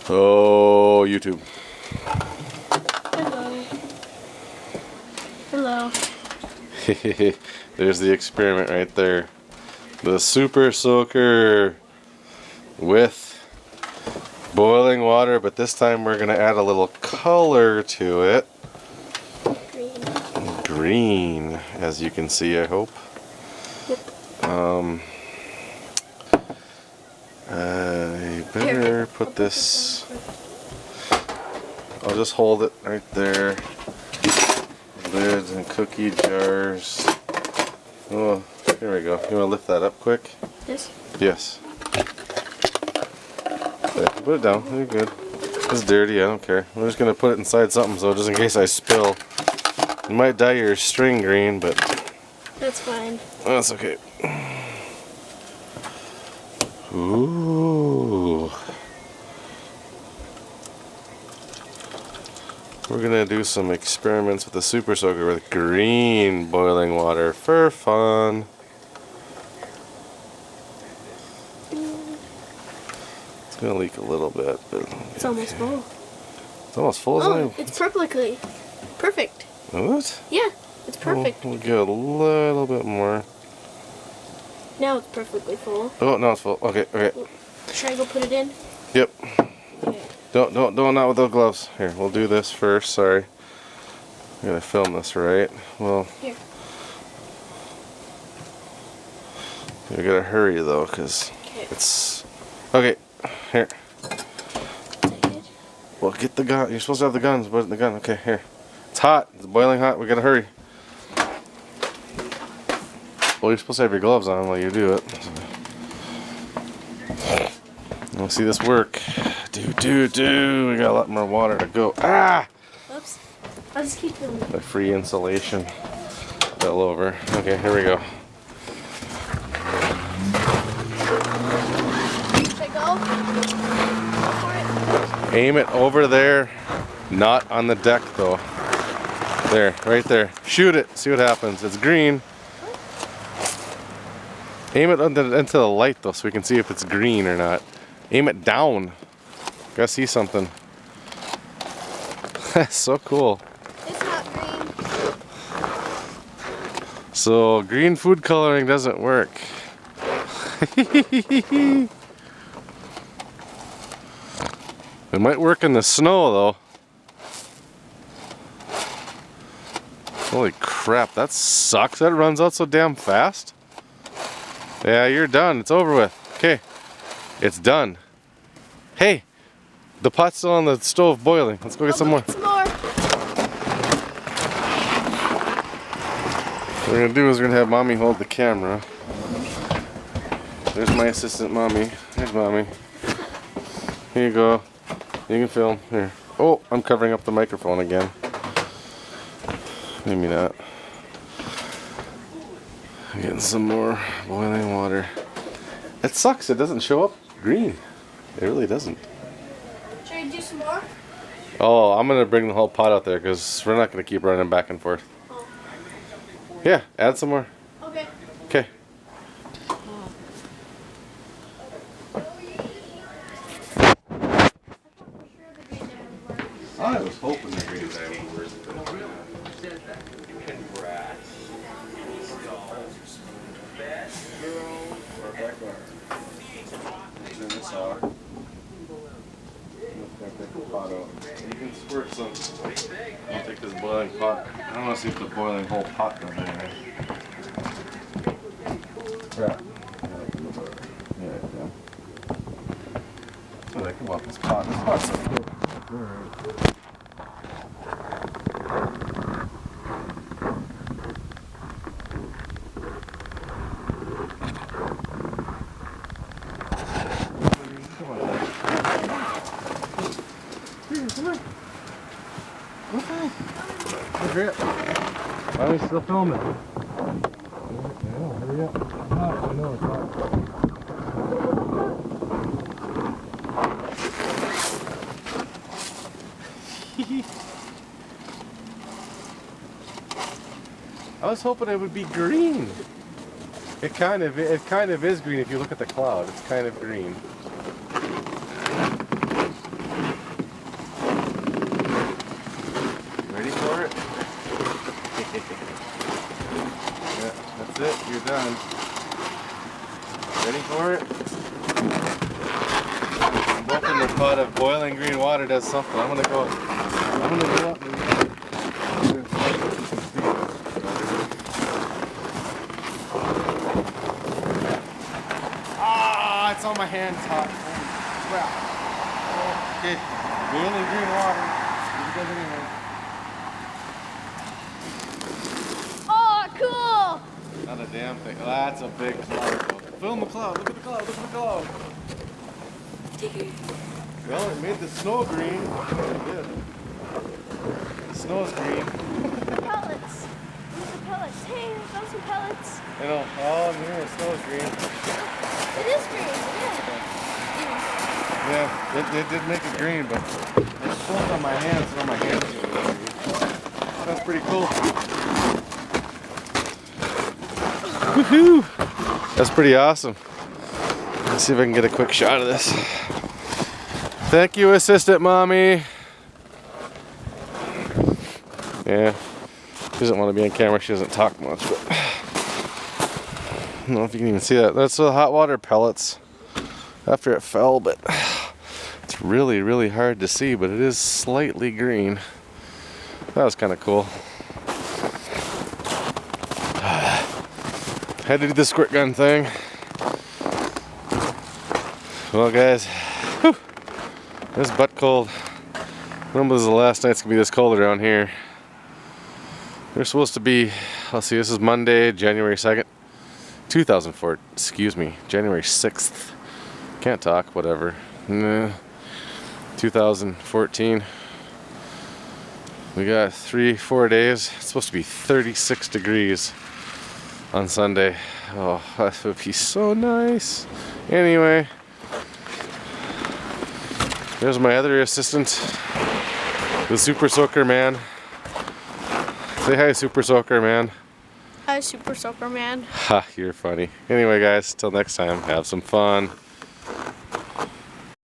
Oh, YouTube. Hello. Hello. There's the experiment right there. The super soaker with boiling water, but this time we're going to add a little color to it. Green, as you can see, I hope. Yep. I better put this. I'll just hold it right there. Lids and cookie jars. Oh, here we go. You want to lift that up quick? This? Yes. Okay, put it down. You're good. It's dirty. I don't care. I'm just gonna put it inside something, so just in case I spill. You might dye your string green, but that's fine. That's okay. Ooh. We're gonna do some experiments with the super soaker with green boiling water for fun. It's gonna leak a little bit, but it's almost full. It's almost full, isn't it? It's perfectly perfect. What? Yeah, it's perfect. We'll get a little bit more. Now it's perfectly full. Oh, now it's full. Okay, okay. Should I go put it in? Yep. Okay. Don't not with those gloves. Here, we'll do this first. Sorry. I'm gonna film this, right? Well. Here. We gotta hurry though, cause it's. Okay. Here. Well, get the gun. You're supposed to have the guns. Put it in the gun. Okay, here. It's hot. It's boiling hot. We gotta hurry. Well, you're supposed to have your gloves on while you do it. Let's see this work. Do. We got a lot more water to go. Ah! Oops. I'll just keep doing it. The free insulation fell over. Okay, here we go. Should I go? Go for it. Aim it over there, not on the deck though. There, right there. Shoot it. See what happens. It's green. Aim it into the light though, so we can see if it's green or not. Aim it down. Gotta see something. That's so cool. It's not green. So green food coloring doesn't work. It might work in the snow though. Holy crap, that sucks. That runs out so damn fast. Yeah, you're done. It's over with. Okay. It's done. Hey, the pot's still on the stove boiling. Let's go get some more. Some more. What we're gonna do is we're gonna have Mommy hold the camera. There's my assistant, Mommy. There's Mommy. Here you go. You can film. Here. Oh, I'm covering up the microphone again. Maybe not. Getting some more boiling water. It sucks. It doesn't show up green. It really doesn't. Should I do some more? Oh, I'm gonna bring the whole pot out there because we're not gonna keep running back and forth. Oh. Yeah, add some more. Okay. Okay. I was hoping the green dye would work. You can squirt some. I'll take this boiling pot. I want to see if the boiling whole pot does anything. Crap. Yeah. So they come off this pot. This pot's so cool. Why are we still filming? I know, hurry up. It's hot. I know it's hot. I was hoping it would be green. It kind of is green if you look at the cloud. It's kind of green. I'm hoping the pot of boiling green water does something. I'm gonna go up and ah, it's on my hands hot. Holy crap. Okay, boiling green water. Here it goes anyway. Oh, cool! Not a damn thing. Oh, that's a big cloud. Film the cloud. Look at the cloud. Look at the cloud. Well, it made the snow green. It did. The snow's green. Pellets. These are pellets. Hey, there's also pellets. I know. Oh, yeah, the snow's green. It is green, yeah. Yeah, it did make it green, but it's both on my hands and on my hands. That's pretty cool. Woohoo! That's pretty awesome. Let's see if I can get a quick shot of this. Thank you, Assistant Mommy. Yeah, she doesn't want to be on camera. She doesn't talk much, but I don't know if you can even see that. That's the hot water pellets after it fell, but it's really, really hard to see, but it is slightly green. That was kind of cool. Had to do the squirt gun thing. Well, guys, whew, it's butt cold. When was the last night it's gonna be this cold around here? They're supposed to be, let's see, this is Monday, January 2nd, 2004, excuse me, January 6th. Can't talk, whatever. 2014. We got 3-4 days. It's supposed to be 36 degrees on Sunday. Oh, that would be so nice. Anyway, there's my other assistant, the Super Soaker Man. Say hi, Super Soaker Man. Hi, Super Soaker Man. Ha, you're funny. Anyway, guys, till next time, have some fun.